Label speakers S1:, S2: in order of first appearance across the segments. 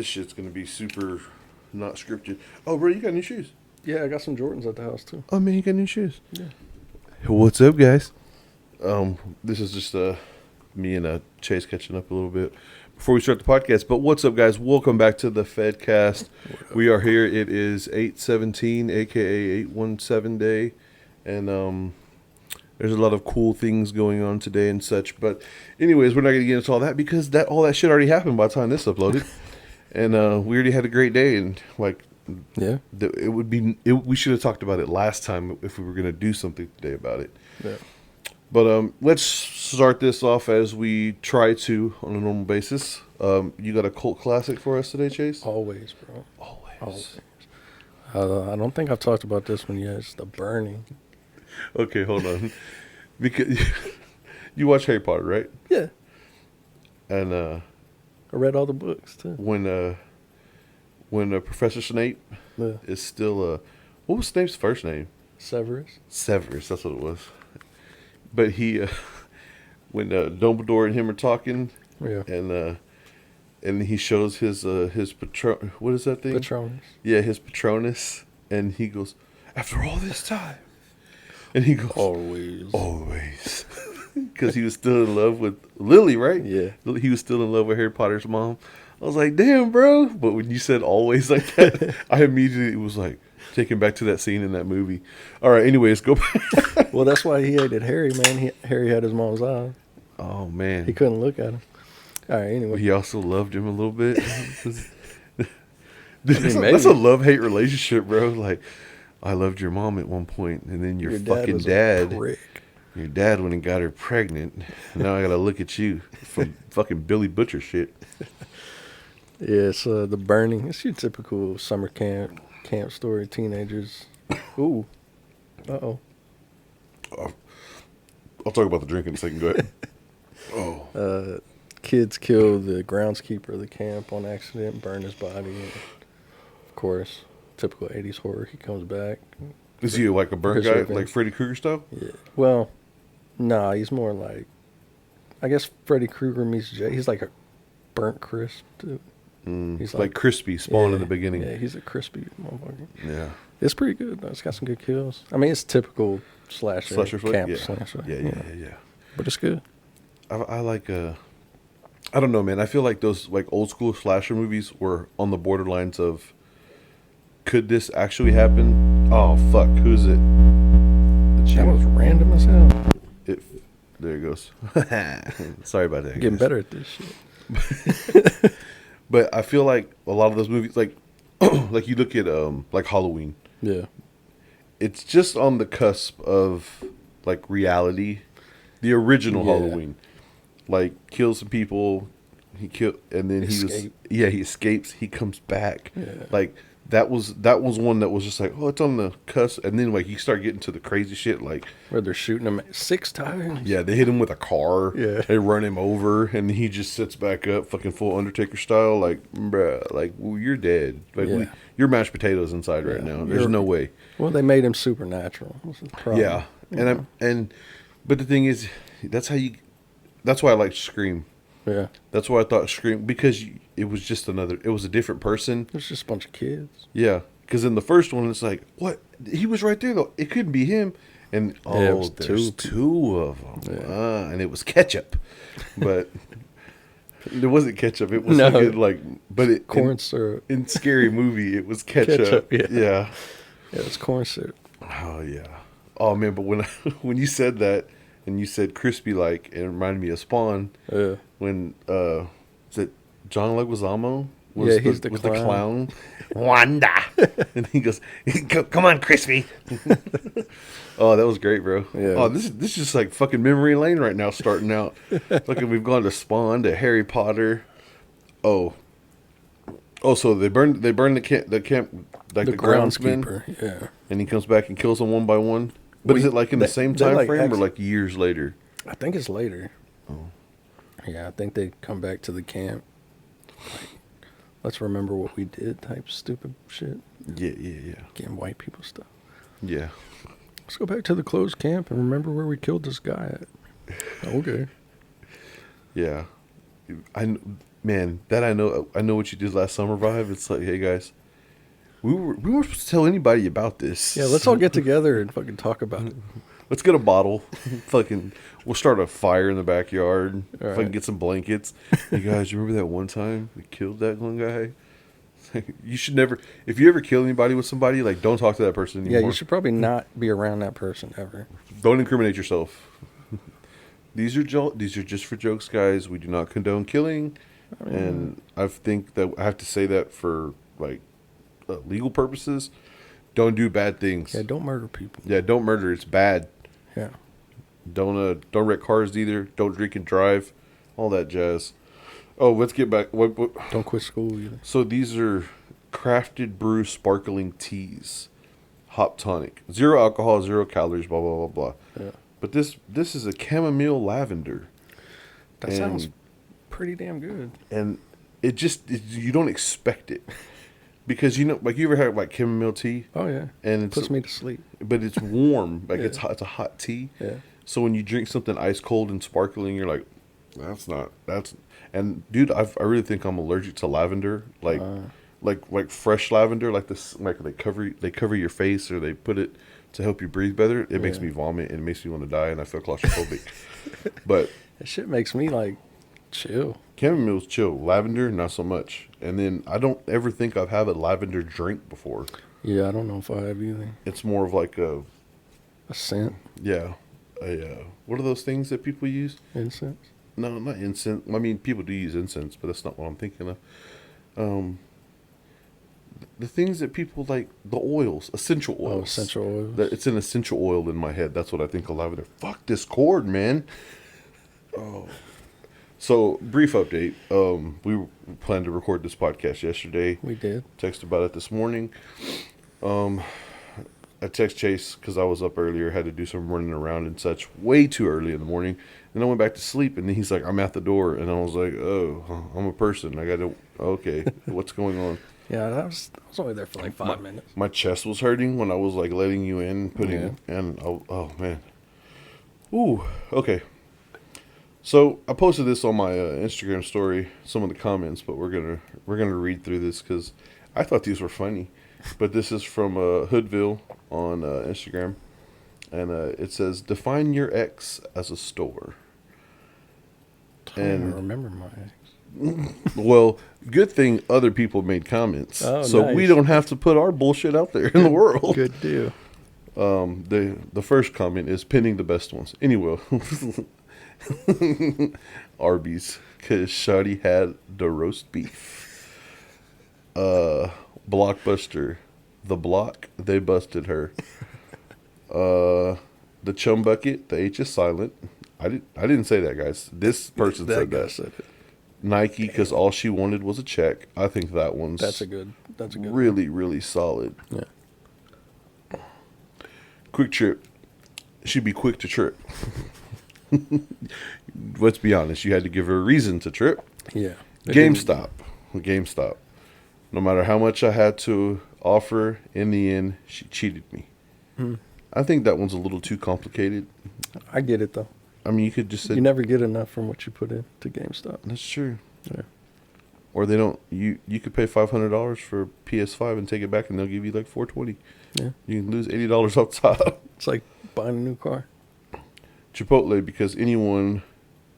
S1: shit's gonna be super not scripted. Oh, bro, you got new shoes?
S2: Yeah, I got some Jordans at the house too.
S1: Oh man, you got new shoes?
S2: Yeah.
S1: What's up, guys? This is just me and Chase catching up a little bit before we start the podcast. But what's up, guys? Welcome back to the Fedcast. We are here. It is 8/17, aka 8/17 day, and there's a lot of cool things going on today and such. But anyways, we're not gonna get into all that because all that shit already happened by the time this uploaded, and we already had a great day. And like,
S2: Yeah.
S1: We should have talked about it last time if we were gonna do something today about it.
S2: Yeah.
S1: But let's start this off as we try to on a normal basis. You got a cult classic for us today, Chase?
S2: Always, bro.
S1: Always.
S2: I don't think I've talked about this one yet. It's The Burning.
S1: Okay, hold on. Because you watch Harry Potter, right?
S2: Yeah.
S1: And
S2: I read all the books too.
S1: when Professor Snape
S2: Yeah.
S1: is still what was Snape's first name?
S2: Severus.
S1: Severus. That's what it was. But he when Dumbledore and him are talking,
S2: Yeah.
S1: and he shows his patron. What is that thing?
S2: Patronus.
S1: Yeah, his Patronus, and he goes, after all this time, and he goes, always, because he was still in love with Lily, right?
S2: Yeah.
S1: He was still in love with Harry Potter's mom. I was like, damn, bro. But when you said always like that, I immediately was like taken back to that scene in that movie. All right, anyways, go back.
S2: Well, that's why he hated Harry, man. Harry had his mom's eye.
S1: Oh man,
S2: He couldn't look at him. All right, anyway.
S1: he also loved him a little bit.
S2: maybe.
S1: That's a love-hate relationship, bro. Like, I loved your mom at one point, and then your fucking
S2: was a
S1: dad,
S2: prick.
S1: your dad went and got her pregnant. And now I gotta look at you from fucking Billy Butcher shit.
S2: Yeah, it's The Burning. It's your typical summer camp story. Teenagers. Ooh. Uh-oh.
S1: I'll talk about the drink in a second. Go ahead. Oh,
S2: Kids kill the groundskeeper of the camp on accident, burn his body. And of course, typical 80s horror. He comes back.
S1: is he like a burnt guy,
S2: Preserving.
S1: like Freddy Krueger style?
S2: Yeah. Well, nah, he's more like, I guess Freddy Krueger meets Jay. He's like a burnt crisp, dude. He's
S1: Like crispy Spawn in
S2: yeah,
S1: the beginning.
S2: Yeah, he's a crispy motherfucker.
S1: Yeah.
S2: It's pretty good, though. It's got some good kills. I mean, it's typical slasher
S1: flick?
S2: camp
S1: Yeah.
S2: slasher.
S1: Yeah.
S2: But it's good.
S1: I like I don't know, man. I feel like those like old school slasher movies were on the borderlines of, could this actually happen? Oh fuck, who's it?
S2: That was random as hell.
S1: There it goes. Sorry about that.
S2: Getting
S1: guys.
S2: better at this shit.
S1: But I feel like a lot of those movies, like like you look at like Halloween,
S2: Yeah.
S1: it's just on the cusp of like reality. The original
S2: Yeah.
S1: Halloween, like kills some people, and then
S2: Escape.
S1: he escapes. He comes back.
S2: Yeah.
S1: Like that was one that was just like, oh, it's on the cusp, and then like you start getting to the crazy shit, like
S2: Where they're shooting him 6 times.
S1: yeah, they hit him with a car.
S2: Yeah.
S1: They run him over, and he just sits back up, fucking full Undertaker style. Like, bruh, like well, you're dead. Like
S2: Yeah.
S1: you're mashed potatoes inside right
S2: Yeah.
S1: now. There's
S2: You're-
S1: no way.
S2: Well, they made him supernatural. That's the problem.
S1: Yeah, but the thing is, that's why I like Scream.
S2: Yeah.
S1: That's why I thought Scream, because it was a different person.
S2: There's just a bunch of kids.
S1: Yeah, because in the first one, it's like, what? He was right there though. It couldn't be him. And
S2: Yeah, it was
S1: there's
S2: two.
S1: two of them.
S2: Yeah.
S1: And it was ketchup, but it wasn't ketchup. It was
S2: No.
S1: but it
S2: Corn syrup.
S1: in Scary Movie. It was ketchup.
S2: Ketchup, yeah.
S1: Yeah.
S2: Yeah, it's corn syrup.
S1: Oh yeah. Oh man, but when when you said that and you said crispy, like it reminded me of Spawn.
S2: Yeah.
S1: When is it John Leguizamo?
S2: Yeah, he's the
S1: was
S2: clown.
S1: the clown. Wanda, and he goes, "Come on, crispy." Oh, that was great, bro.
S2: Yeah.
S1: Oh, this is just like fucking memory lane right now. Starting out, look, we've gone to Spawn, to Harry Potter. Oh, so they burned the camp, like the groundsman,
S2: groundskeeper. Yeah.
S1: and he comes back and kills them one by one. But is it like in the same
S2: they
S1: time
S2: like
S1: frame or like years later?
S2: I think it's later. Oh. Yeah, I think they come back to the camp. Like, let's remember what we did type stupid shit.
S1: Yeah.
S2: Getting white people stuff.
S1: Yeah.
S2: Let's go back to the closed camp and remember where we killed this guy at. Okay.
S1: Yeah. man, that I know what you did last summer vibe. It's like, hey guys, we weren't supposed to tell anybody about this.
S2: Yeah, let's all get together and fucking talk about it.
S1: Let's get a bottle. Fucking, we'll start a fire in the backyard.
S2: All
S1: Fucking
S2: right.
S1: get some blankets. Hey guys, you remember that one time we killed that one guy? You should never. If you ever kill anybody with somebody, like, don't talk to that person anymore.
S2: Yeah, you should probably not be around that person ever.
S1: Don't incriminate yourself. These are just for jokes, guys. We do not condone killing, and I think that I have to say that for like legal purposes. Don't do bad things.
S2: Yeah, don't murder people.
S1: Yeah, don't murder. It's bad.
S2: Yeah.
S1: Don't wreck cars either. Don't drink and drive. All that jazz. Oh, let's get back. What?
S2: Don't quit school either.
S1: So these are crafted brew sparkling teas, hop tonic, 0 alcohol, 0 calories, blah blah blah blah.
S2: Yeah.
S1: But this is a chamomile lavender,
S2: That
S1: And-
S2: sounds pretty damn good.
S1: and you don't expect it because like you ever had like chamomile tea,
S2: Oh yeah.
S1: and it's
S2: Puts me to sleep.
S1: but it's warm, like
S2: Yeah.
S1: it's hot. It's a hot tea.
S2: Yeah.
S1: So when you drink something ice cold and sparkling, you're like, that's. And dude, I really think I'm allergic to lavender, like fresh lavender, like this, like they cover your face or they put it to help you breathe better. It makes
S2: Yeah.
S1: me vomit and it makes me want to die, and I feel claustrophobic. But
S2: That shit makes me like chill.
S1: chamomile's chill, lavender not so much. And then I don't ever think I've had a lavender drink before.
S2: Yeah, I don't know if I have either.
S1: It's more of like a
S2: scent,
S1: what are those things that people use?
S2: incense.
S1: No, not incense. I mean, people do use incense, but that's not what I'm thinking of. The things that people like, the oils, essential oils.
S2: Oh, essential oils.
S1: It's an essential oil in my head. That's what I think of lavender. Fuck this cord, man. Oh. So, brief update. We planned to record this podcast yesterday.
S2: We did.
S1: Texted about it this morning. I text Chase because I was up earlier, had to do some running around and such way too early in the morning. And I went back to sleep, and then he's like, I'm at the door. And I was like, oh, I'm a person. I got to, okay, what's going on?
S2: Yeah, I was only there for like 5 minutes.
S1: My chest was hurting when I was like letting you in, and oh man. Ooh, okay. So I posted this on my Instagram story, some of the comments, but we're gonna read through this because I thought these were funny. But this is from Hoodville on Instagram, and it says, "Define your ex as a store."
S2: I don't even
S1: And
S2: remember my ex.
S1: well, good thing other people made comments,
S2: Oh,
S1: so we
S2: nice.
S1: don't have to put our bullshit out there in the world.
S2: Good deal.
S1: The first comment is pinning the best ones. Anyway, Arby's, because Shawty had the roast beef. Blockbuster, the block, they busted her. The chum bucket, the H is silent. I didn't say that, guys. This person said
S2: guy
S1: that.
S2: said it.
S1: Nike, because all she wanted was a check. I think that one's
S2: That's a good.
S1: really, really solid.
S2: Yeah.
S1: Quick Trip. She'd be quick to trip. Let's be honest. You had to give her a reason to trip.
S2: Yeah.
S1: GameStop. No matter how much I had to offer, in the end, she cheated me. I think that one's a little too complicated.
S2: I get it though.
S1: I mean, you could just say,
S2: You never get enough from what you put into GameStop.
S1: that's true.
S2: Yeah.
S1: Or they don't. You could pay $500 for PS5 and take it back, and they'll give you like $420.
S2: Yeah.
S1: You can lose $80 off top.
S2: It's like buying a new car.
S1: Chipotle, because anyone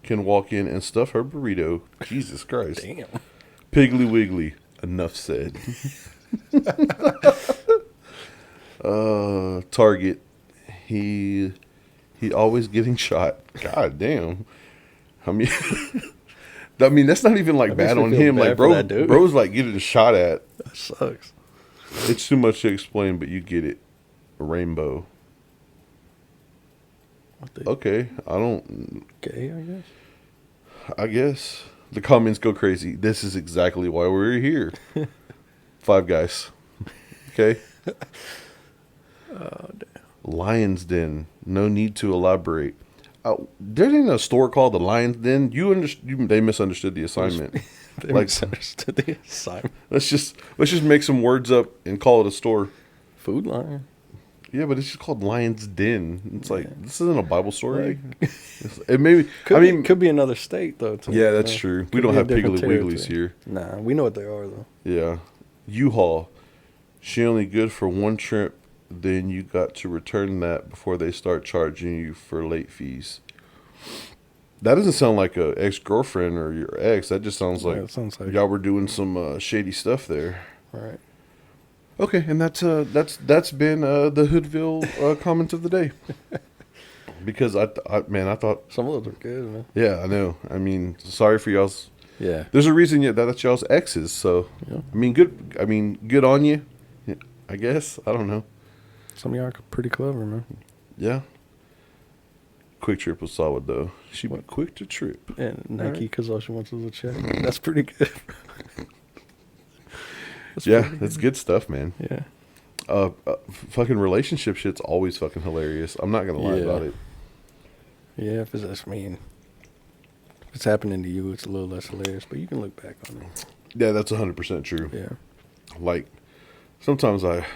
S1: can walk in and stuff her burrito. Jesus Christ.
S2: Damn.
S1: Piggly Wiggly. Enough said. Target. He always getting shot. God damn. I mean, that's not even like
S2: That makes
S1: bad
S2: me
S1: on
S2: feel
S1: him.
S2: bad
S1: Like,
S2: for that dude.
S1: bro's like getting shot at.
S2: That sucks.
S1: It's too much to explain, but you get it. A rainbow.
S2: What the
S1: Okay, I don't.
S2: gay, I guess.
S1: I guess the comments go crazy. This is exactly why we're here. Five Guys. Okay.
S2: Oh, damn.
S1: Lion's Den. No need to elaborate. There ain't a store called the Lion's Den. They misunderstood the assignment.
S2: They
S1: Like-
S2: misunderstood the assignment.
S1: Let's just make some words up and call it a store.
S2: Food Lion.
S1: Yeah, but it's just called Lion's Den. It's like,
S2: Yeah.
S1: this isn't a Bible story.
S2: Like,
S1: It maybe,
S2: could be another state though. Too,
S1: yeah, that's true. We
S2: Could
S1: don't
S2: be a
S1: have
S2: different
S1: Piggly Wigglies
S2: territory.
S1: here.
S2: Nah, we know what they are though.
S1: Yeah. U-Haul. She only good for one trip, then you got to return that before they start charging you for late fees. That doesn't sound like a ex-girlfriend or your ex. That just sounds
S2: Yeah,
S1: like
S2: it sounds like
S1: y'all were doing some shady stuff there.
S2: right.
S1: Okay, and that's been the Hoodville comment of the day. Because I thought,
S2: Some of those are good, man.
S1: yeah, I know. I mean, sorry for y'all's.
S2: Yeah.
S1: There's a reason that's y'all's exes. So
S2: Yeah.
S1: I mean, good on you. Yeah, I guess I don't know.
S2: Some of y'all are pretty clever, man.
S1: Yeah. Quick Trip was solid though. She be
S2: What?
S1: quick to trip.
S2: And Nike,
S1: Alright.
S2: because all she wants is a check. That's pretty good. That's
S1: Yeah,
S2: pretty
S1: that's good stuff, man.
S2: Yeah.
S1: Fucking relationship shit's always fucking hilarious. I'm not gonna lie
S2: Yeah.
S1: about it.
S2: Yeah, if it's, I mean, if it's happening to you, it's a little less hilarious, but you can look back on it.
S1: Yeah, that's 100% true.
S2: Yeah.
S1: Like, sometimes I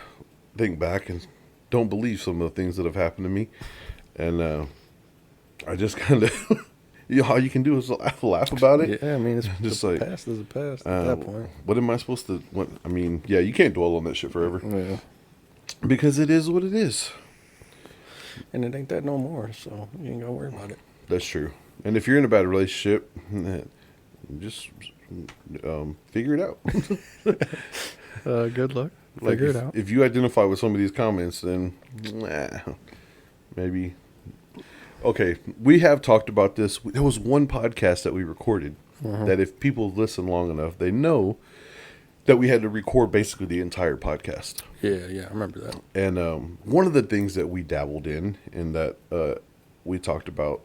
S1: think back and don't believe some of the things that have happened to me, and I just kind of, all you can do is laugh about it.
S2: Yeah, I mean, it's
S1: Just
S2: the
S1: like,
S2: past is the past at that point.
S1: What am I supposed to? I mean, yeah, you can't dwell on that shit forever
S2: Yeah.
S1: because it is what it is.
S2: And it ain't that no more, so you ain't got to worry about it.
S1: That's true. And if you're in a bad relationship, just figure it out.
S2: Good luck.
S1: Like
S2: Figure
S1: if,
S2: it out.
S1: if you identify with some of these comments, then maybe. Okay, we have talked about this. There was one podcast that we recorded that if people listen long enough, they know that we had to record basically the entire podcast.
S2: Yeah, I remember that.
S1: And one of the things that we dabbled in that we talked about,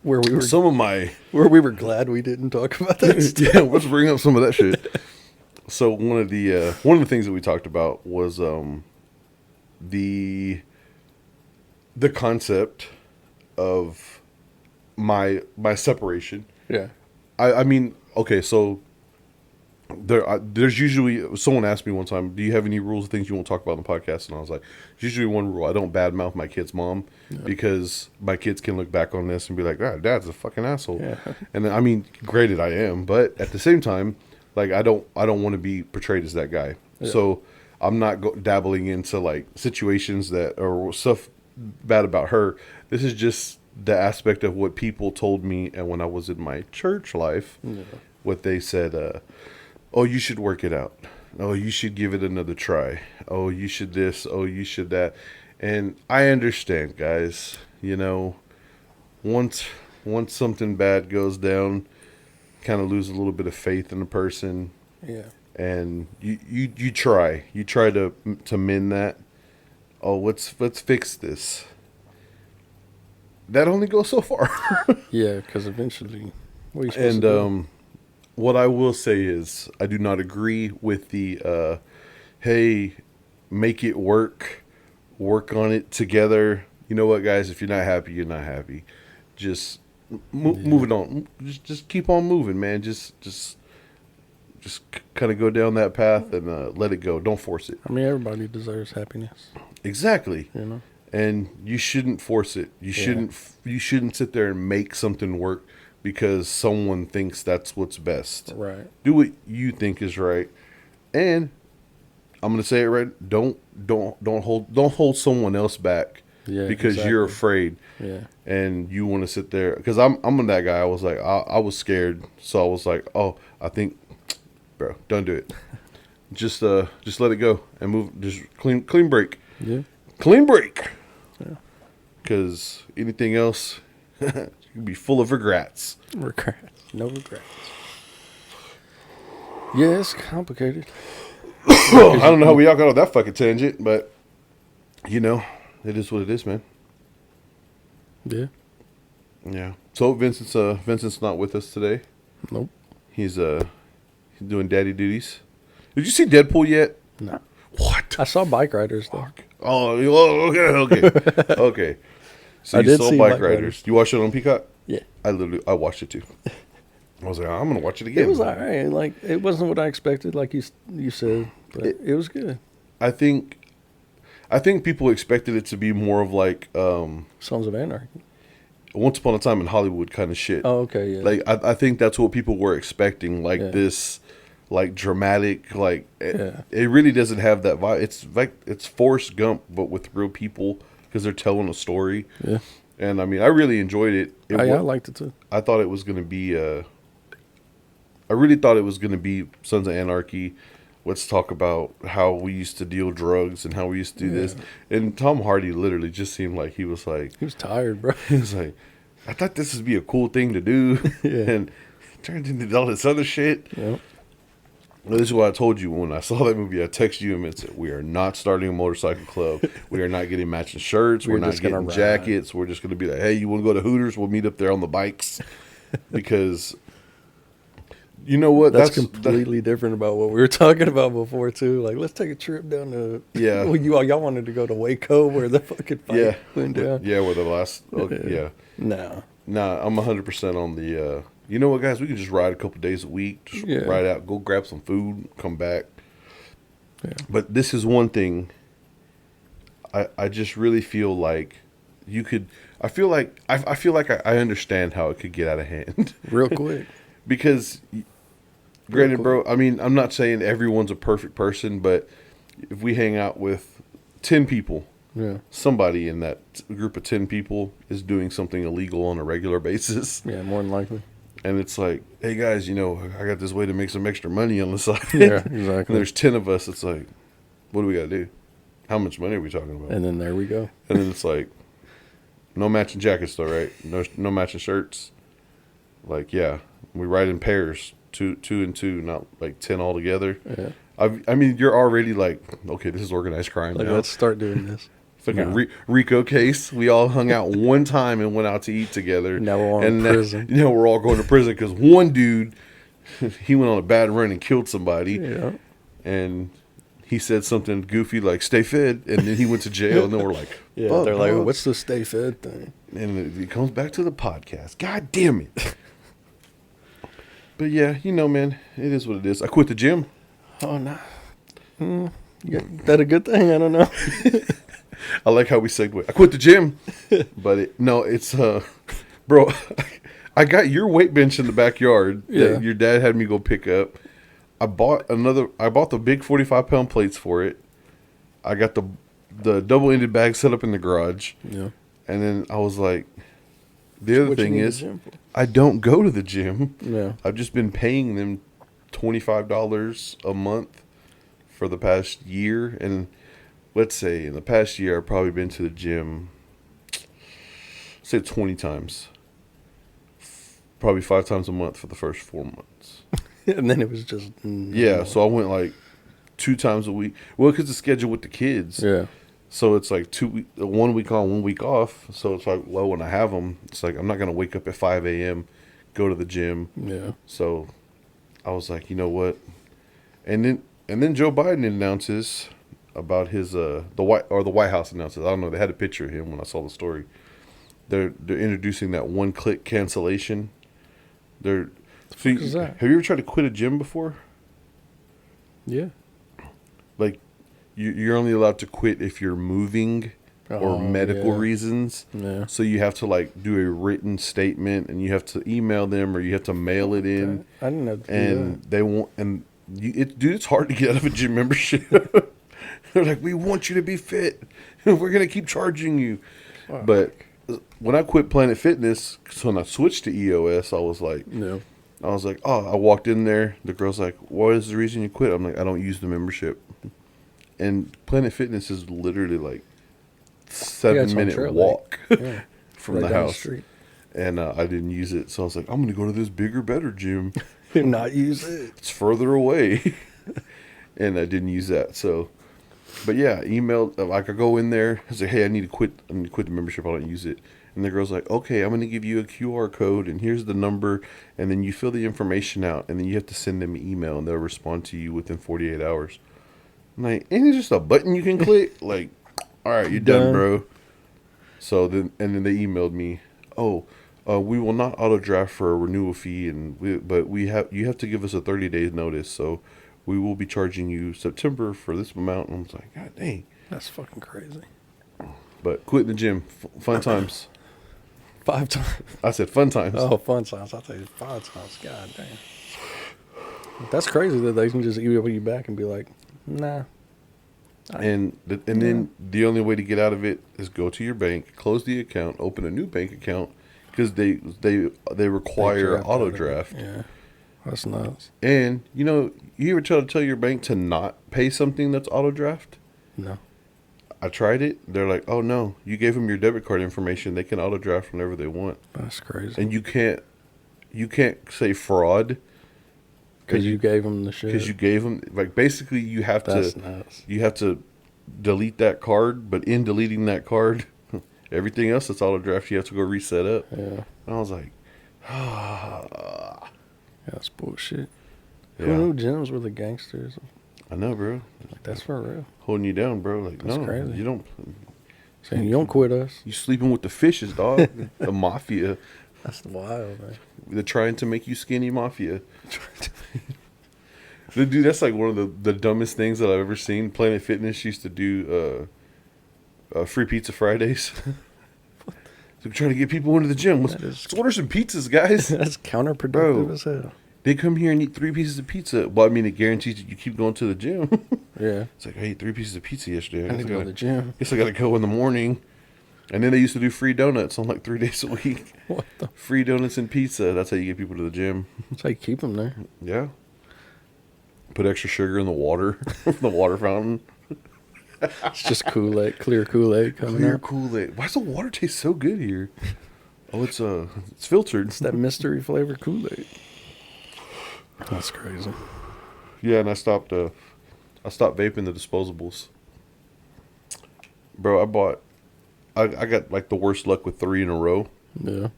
S2: Where we were,
S1: some of my
S2: where we were glad we didn't talk about that stuff.
S1: yeah, let's bring up some of that shit. So one of the things that we talked about was the concept of my separation.
S2: Yeah.
S1: I mean, okay, so there's usually, someone asked me one time, do you have any rules of things you won't talk about on the podcast? And I was like, there's usually one rule: I don't badmouth my kid's mom, because my kids can look back on this and be like, ah, dad's a fucking asshole.
S2: Yeah.
S1: And I mean, granted, I am, but at the same time, like, I don't want to be portrayed as that guy.
S2: Yeah.
S1: So I'm not dabbling into like situations that or stuff bad about her. This is just the aspect of what people told me, and when I was in my church life, what they said, oh, you should work it out. Oh, you should give it another try. Oh, you should this. Oh, you should that. And I understand, guys. You know, once something bad goes down, kind of lose a little bit of faith in the person,
S2: Yeah.
S1: and you try to mend that. Oh, let's fix this. That only goes so far.
S2: Yeah, because eventually, what are you supposed
S1: And
S2: to do?
S1: what I will say is, I do not agree with the hey, make it work on it together. You know what, guys? If you're not happy, you're not happy. Just move it on. Just keep on moving, man. Just kind of go down that path and let it go. Don't force it.
S2: I mean, everybody deserves happiness,
S1: Exactly.
S2: you know?
S1: And you shouldn't force it. You shouldn't sit there and make something work because someone thinks that's what's best.
S2: Right.
S1: Do what you think is right. And I'm going to say it right. Don't hold someone else back
S2: Yeah,
S1: because you're
S2: exactly.
S1: afraid
S2: Yeah.
S1: and you want to sit there. Because I'm that guy. I was like, I was scared. So I was like, oh, I think, bro, don't do it. Just let it go and move. Just clean break.
S2: Yeah.
S1: Clean break.
S2: Yeah.
S1: Because anything else, you'd be full of regrets.
S2: Regrets. No regrets. Yeah, it's complicated.
S1: I don't know how we all got on that fucking tangent, but you know, it is what it is, man.
S2: Yeah.
S1: Yeah. So Vincent's not with us today.
S2: Nope.
S1: He's doing daddy duties. Did you see Deadpool yet?
S2: No.
S1: What?
S2: I saw Bike Riders, though.
S1: Oh, okay. Okay. So
S2: I
S1: you
S2: did
S1: saw
S2: see
S1: Bike
S2: Bike
S1: Riders.
S2: Riders.
S1: You watched it on Peacock?
S2: Yeah.
S1: I watched it too. I was like, I'm gonna watch it again.
S2: It was all right. Like, it wasn't what I expected, like you said, but it was good.
S1: I think people expected it to be more of like
S2: Sons of Anarchy.
S1: Once Upon a Time in Hollywood kind of shit.
S2: Oh, okay, yeah.
S1: Like I think that's what people were expecting, like
S2: Yeah.
S1: this, like dramatic, like
S2: Yeah.
S1: it really doesn't have that vibe. It's like it's Forrest Gump, but with real people because they're telling a story.
S2: Yeah.
S1: And I mean, I really enjoyed it.
S2: I liked it too.
S1: I thought it was gonna be. I really thought it was gonna be Sons of Anarchy. Let's talk about how we used to deal drugs and how we used to do this. And Tom Hardy literally just seemed like he was like,
S2: He was tired, bro.
S1: he was like, I thought this would be a cool thing to do,
S2: Yeah.
S1: and it turned into all this other shit.
S2: Yep.
S1: Well, this is what I told you when I saw that movie. I texted you and said, "We are not starting a motorcycle club. We are not getting matching shirts. We're not
S2: just gonna
S1: getting
S2: ride."
S1: jackets. We're just going to be like, hey, you want to go to Hooters? We'll meet up there on the bikes." Because you know what?
S2: That's completely different about what we were talking about before too. Like, let's take a trip down to
S1: Yeah.
S2: Well, y'all wanted to go to Waco where the fucking fight
S1: yeah,
S2: went down.
S1: yeah. Where the last, yeah.
S2: No.
S1: Nah, I'm 100% on the. You know what, guys? We can just ride a couple days a week. Just
S2: Yeah.
S1: ride out, go grab some food, come back.
S2: Yeah.
S1: But this is one thing. I just really feel like you could. I feel like I understand how it could get out of hand.
S2: Real quick.
S1: Because, granted,
S2: cool.
S1: bro, I mean, I'm not saying everyone's a perfect person, but if we hang out with 10 people,
S2: Yeah.
S1: somebody in that group of 10 people is doing something illegal on a regular basis.
S2: Yeah, more than likely.
S1: And it's like, hey, guys, you know, I got this way to make some extra money on the side.
S2: Yeah,
S1: And
S2: exactly.
S1: there's 10 of us. It's like, what do we got to do? How much money are we talking about?
S2: And then there we go.
S1: And then it's like, no matching jackets though, right? No matching shirts. Like, yeah, we ride in pairs, two and two, not like 10 all together.
S2: Yeah.
S1: I mean, you're already like, okay, this is organized crime
S2: Like,
S1: now.
S2: let's start doing this.
S1: Fucking
S2: No.
S1: Rico case. We all hung out one time and went out to eat together.
S2: Now we're all in
S1: and
S2: prison.
S1: Now we're all going to prison because one dude, he went on a bad run and killed somebody.
S2: Yeah.
S1: And he said something goofy like "stay fed," and then he went to jail. And then we're like,
S2: Yeah.
S1: "Fuck,
S2: They're like,
S1: dog."
S2: what's the stay fed thing?
S1: And it comes back to the podcast. God damn it. But yeah, you know, man, it is what it is. I quit the gym.
S2: Oh, no. Is that a good thing? I don't know.
S1: I like how we segue. I quit the gym, but it's bro. I got your weight bench in the backyard
S2: Yeah.
S1: that your dad had me go pick up. I bought the big 45-pound plates for it. I got the double-ended bag set up in the garage,
S2: Yeah.
S1: and then I was like, the other
S2: What you
S1: thing
S2: need the
S1: is,
S2: gym for?
S1: I don't go to the gym.
S2: Yeah.
S1: I've just been paying them $25 a month for the past year, and let's say in the past year I've probably been to the gym, say 20 times, probably 5 times a month for the first 4 months.
S2: And then it was just.
S1: Yeah, so I went like 2 times a week. Well, because it's scheduled with the kids.
S2: Yeah.
S1: So it's like 1 week on, 1 week off. So it's like, well, when I have them, it's like I'm not gonna wake up at 5 a.m., go to the gym.
S2: Yeah.
S1: So I was like, you know what? And then Joe Biden announces about his the White House announces. I don't know. They had a picture of him when I saw the story. They're introducing that one-click cancellation.
S2: Is that?
S1: Have you ever tried to quit a gym before?
S2: Yeah.
S1: Like, you're only allowed to quit if you're moving or
S2: Oh,
S1: medical
S2: yeah.
S1: reasons.
S2: Yeah.
S1: So you have to like do a written statement, and you have to email them or you have to mail it in.
S2: I didn't have to do
S1: And
S2: that.
S1: they want, and dude, it's hard to get out of a gym membership. They're like, we want you to be fit. We're gonna keep charging you.
S2: Fuck.
S1: But when I quit Planet Fitness, so when I switched to EOS, I was like,
S2: No.
S1: oh, I walked in there. The girl's like, what is the reason you quit? I'm like, I don't use the membership. And Planet Fitness is literally like
S2: it's on
S1: 7-minute
S2: Trail Lake.
S1: walk
S2: Yeah.
S1: from
S2: Right
S1: the
S2: down
S1: house.
S2: street.
S1: And I didn't use it, so I was like, I'm gonna go to this bigger, better gym.
S2: Do not use it.
S1: It's further away. And I didn't use that. So, but yeah, emailed, like I go in there, I say, hey, I need to quit the membership. I don't use it. And the girl's like, okay, I'm going to give you a QR code and here's the number. And then you fill the information out and then you have to send them an email and they'll respond to you within 48 hours. I'm like, ain't it just a button you can click? Like, all right, you're done,
S2: Done.
S1: bro. So then they emailed me, we will not auto draft for a renewal fee, but you have to give us a 30 days notice. So we will be charging you September for this amount. And I was like, God dang.
S2: That's fucking crazy.
S1: But quitting the gym, fun times.
S2: 5 times.
S1: I said fun times.
S2: Oh, fun times. I'll tell you 5 times. God damn. That's crazy that they can just email you back and be like, nah.
S1: And then the only way to get out of it is go to your bank, close the account, open a new bank account, because they require auto draft.
S2: Yeah, that's nuts.
S1: And you ever try to tell your bank to not pay something that's auto draft?
S2: No.
S1: I tried it. They're like, oh no, you gave them your debit card information. They can auto draft whenever they want.
S2: That's crazy.
S1: And you can't say fraud
S2: Because you gave them the shit.
S1: because you gave them, like, basically you have
S2: That's
S1: to
S2: nuts.
S1: you have to delete that card, but in deleting that card, everything else that's auto draft you have to go reset up.
S2: Yeah.
S1: And I was like,
S2: Yeah, that's bullshit.
S1: yeah,
S2: Who knew gyms were the gangsters?
S1: I know, bro.
S2: Like, that's for real.
S1: Holding you down, bro. Like,
S2: That's
S1: no,
S2: crazy.
S1: you don't.
S2: Saying you don't quit us.
S1: You sleeping with the fishes, dog. The mafia.
S2: That's wild, man.
S1: They're trying to make you skinny, mafia. Dude, that's like one of the dumbest things that I've ever seen. Planet Fitness used to do free pizza Fridays. They're trying to get people into the gym. Let's order some pizzas, guys.
S2: That's counterproductive
S1: Bro.
S2: as hell.
S1: They come here and eat 3 pieces of pizza. Well, I mean, it guarantees that you keep going to the gym.
S2: Yeah.
S1: It's like, I ate 3 pieces of pizza yesterday.
S2: I need to go to the gym.
S1: Guess I gotta go in the morning. And then they used to do free donuts on like 3 days a week.
S2: What the?
S1: Free donuts and pizza. That's how you get people to the gym.
S2: That's how you keep them there.
S1: Yeah. Put extra sugar in the water from the water fountain.
S2: It's just Kool-Aid, clear Kool-Aid coming
S1: Clear
S2: out.
S1: Kool-Aid. Why does the water taste so good here? Oh, it's filtered.
S2: It's that mystery flavor Kool-Aid. That's crazy.
S1: Yeah, and I stopped vaping the disposables. Bro, I got like the worst luck with 3 in a row.
S2: Yeah.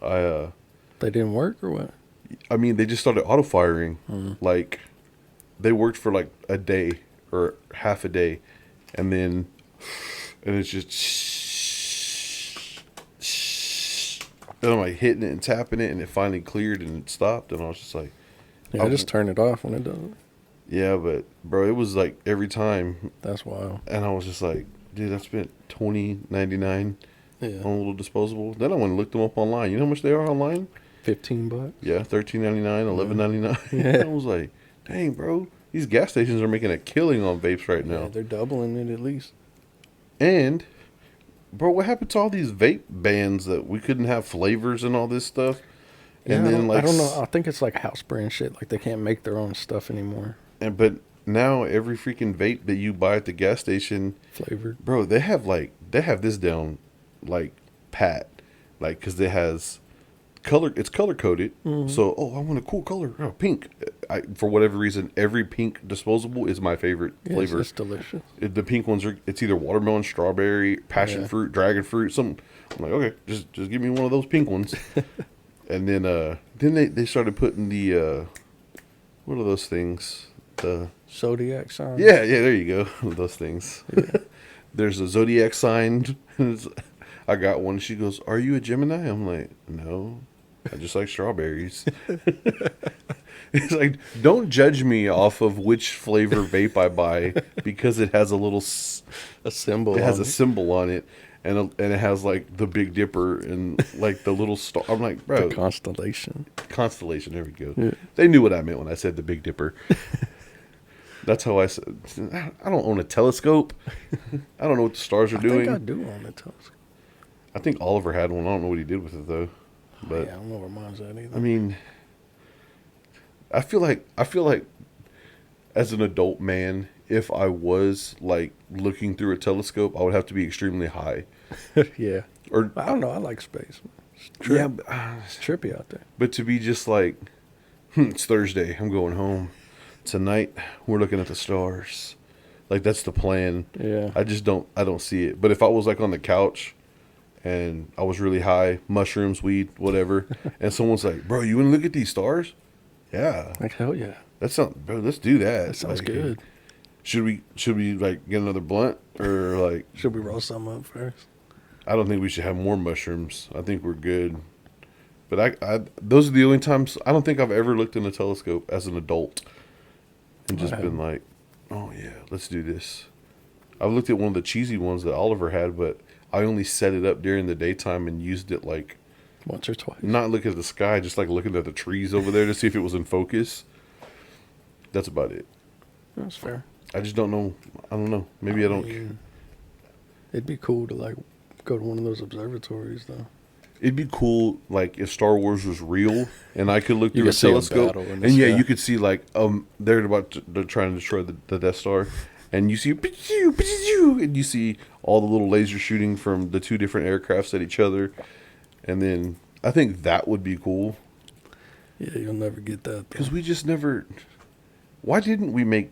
S1: I
S2: They didn't work or what?
S1: mean, they just started auto firing. Like, they worked for like a day or half a day, and it's just, and I'm like hitting it and tapping it, and it finally cleared and it stopped, and I was just like,
S2: Yeah, I just turn it off when it does it.
S1: yeah, but bro, it was like every time,
S2: That's wild.
S1: and I was just like, dude, I spent $20.99
S2: Yeah.
S1: on a little disposable. Then I went and looked them up online. You know how much they are online?
S2: $15.
S1: Yeah, $13.99, $11.99.
S2: Yeah.
S1: I was like, dang, bro, these gas stations are making a killing on vapes right
S2: Yeah,
S1: now.
S2: they're doubling it at least.
S1: And, bro, what happened to all these vape bans that we couldn't have flavors and all this stuff? And
S2: Yeah,
S1: then
S2: I don't know. I think it's like house brand shit. Like they can't make their own stuff anymore.
S1: But now every freaking vape that you buy at the gas station,
S2: Flavored.
S1: bro, they have this down like pat, like, because it has it's color coded. So, I want a cool color, pink. For whatever reason, every pink disposable is my favorite
S2: Yeah,
S1: flavor.
S2: It's delicious.
S1: The pink ones it's either watermelon, strawberry, passion fruit, dragon fruit. I'm like, okay, just give me one of those pink ones. And then they started putting the what are those things? The
S2: Zodiac sign.
S1: yeah, there you go. Those things. There's a zodiac sign. I got one. She goes, "Are you a Gemini?" I'm like, "No, I just like strawberries." It's like, don't judge me off of which flavor vape I buy because it has a
S2: symbol.
S1: it has
S2: on
S1: a symbol on it, and it has like the Big Dipper and like the little star. I'm like, bro,
S2: the constellation.
S1: constellation. There we go.
S2: Yeah.
S1: They knew what I meant when I said the Big Dipper. That's how I said. I don't own a telescope. I don't know what the stars are doing.
S2: I think I do own a telescope.
S1: I think Oliver had one. I don't know what he did with it though. But
S2: Yeah, I don't know where mine's at either.
S1: I mean, I feel like as an adult man, if I was like looking through a telescope, I would have to be extremely high.
S2: Yeah.
S1: Or
S2: I don't know. I like space.
S1: yeah,
S2: It's trippy out there.
S1: but to be just like, it's Thursday. I'm going home tonight. We're looking at the stars. Like, that's the plan.
S2: Yeah.
S1: I don't see it. But if I was like on the couch and I was really high, mushrooms, weed, whatever, and someone's like, "Bro, you want to look at these stars?" Yeah,
S2: Like hell yeah.
S1: that's not, bro. Let's do that.
S2: That sounds
S1: Like,
S2: good.
S1: Should we like get another blunt or like?
S2: Should we roll some up first?
S1: I don't think we should have more mushrooms. I think we're good. But I those are the only times I don't think I've ever looked in a telescope as an adult. and just
S2: I
S1: been like, oh yeah, let's do this. I looked at one of the cheesy ones that Oliver had, but I only set it up during the daytime and used it like
S2: once or twice.
S1: not looking at the sky, just like looking at the trees over there to see if it was in focus. That's about it.
S2: That's fair.
S1: I just don't know. I don't know. Maybe I don't.
S2: mean, it'd be cool to like go to one of those observatories though.
S1: It'd be cool, like if Star Wars was real and I could look
S2: You
S1: through a
S2: could see a
S1: telescope,
S2: battle in the
S1: and yeah,
S2: sky.
S1: you could see like they're they're trying to destroy the Death Star, and you see and you see all the little lasers shooting from the two different aircrafts at each other, and then I think that would be cool
S2: Yeah, you'll never get that though.
S1: because we just never. Why didn't we make?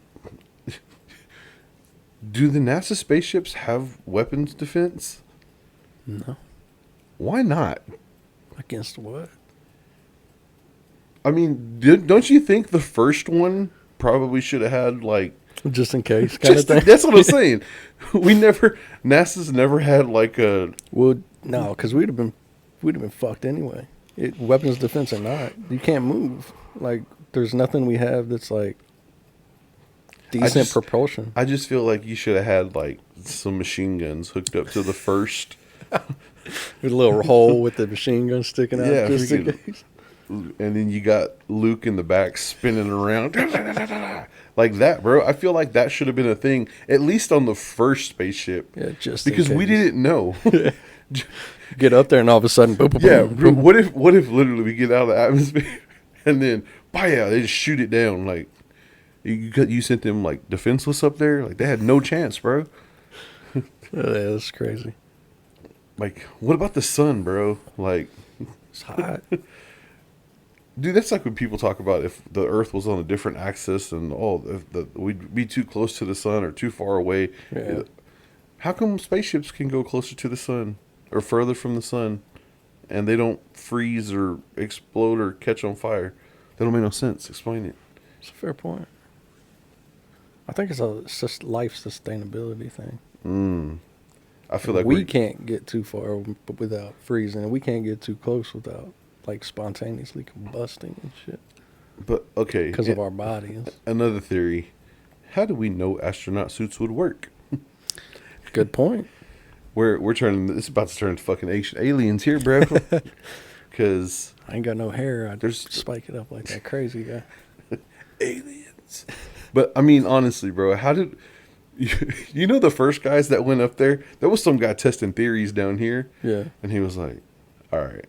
S1: Do the NASA spaceships have weapons defense?
S2: No.
S1: Why not?
S2: Against what?
S1: I mean, don't you think the first one probably should have had like
S2: Just in case kind of thing.
S1: That's what I'm saying. NASA's never had like a
S2: Well, no, because we'd have been fucked anyway. Weapons defense or not, you can't move. Like, there's nothing we have that's like decent propulsion.
S1: I just feel like you should have had like some machine guns hooked up to the first.
S2: With a little hole with the machine gun sticking out.
S1: Yeah,
S2: just in
S1: freaking-
S2: case.
S1: And then you got Luke in the back spinning around like that, bro. I feel like that should have been a thing, at least on the first spaceship.
S2: Yeah, just in
S1: because we
S2: case.
S1: didn't know.
S2: Get up there and all of a sudden, boom, boom,
S1: Yeah,
S2: boom,
S1: bro,
S2: boom.
S1: what if literally we get out of the atmosphere and then yeah, they just shoot it down like you sent them like defenseless up there, like they had no chance, bro.
S2: Yeah, that's crazy.
S1: Like, what about the sun, bro? Like,
S2: It's hot.
S1: dude, that's like when people talk about if the Earth was on a different axis and we'd be too close to the sun or too far away.
S2: Yeah.
S1: How come spaceships can go closer to the sun or further from the sun, and they don't freeze or explode or catch on fire? That don't make no sense. Explain it.
S2: It's a fair point. I think it's just life sustainability thing.
S1: I feel like
S2: we can't get too far without freezing, and we can't get too close without like spontaneously combusting and shit
S1: But okay,
S2: because of our bodies.
S1: another theory. How do we know astronaut suits would work?
S2: Good point.
S1: We're turning. It's about to turn to fucking ancient aliens here, bro. Because
S2: I ain't got no hair. I'd
S1: There's-
S2: spike it up like that crazy guy.
S1: aliens. But I mean, honestly, bro, how did you know the first guys that went up there? There was some guy testing theories down here,
S2: Yeah.
S1: and he was like, "All right,